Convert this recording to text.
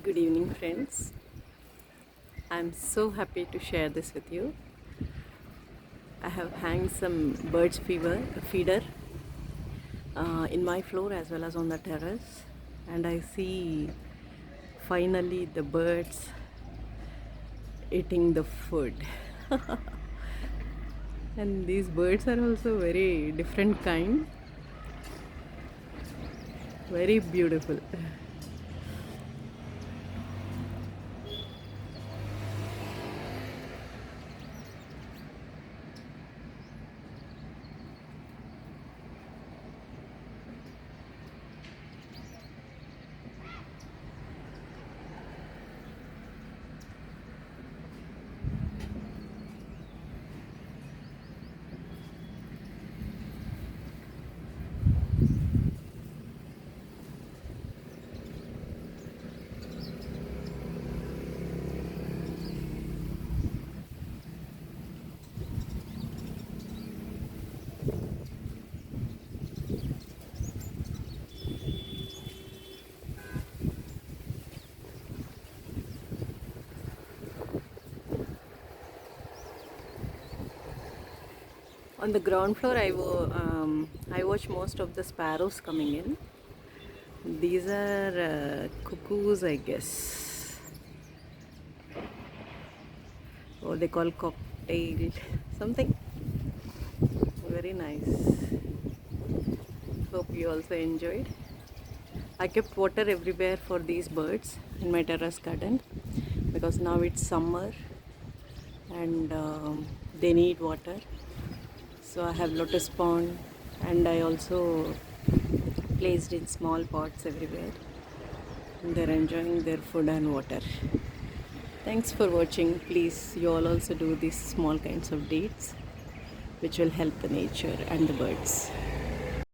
Good evening, friends. I'm so happy to share this with you. I have hung some feeder in my floor as well as on the terrace, and I see finally the birds eating the food. And these birds are also very different kind, very beautiful. On the ground floor, I watch most of the sparrows coming in. These are cuckoos, I guess. Or they call cocktail something. Very nice. Hope you also enjoyed. I kept water everywhere for these birds in my terrace garden because now it's summer and they need water. So I have lotus pond and I also placed in small pots everywhere. And they're enjoying their food and water. Thanks for watching. Please, you all also do these small kinds of deeds which will help the nature and the birds.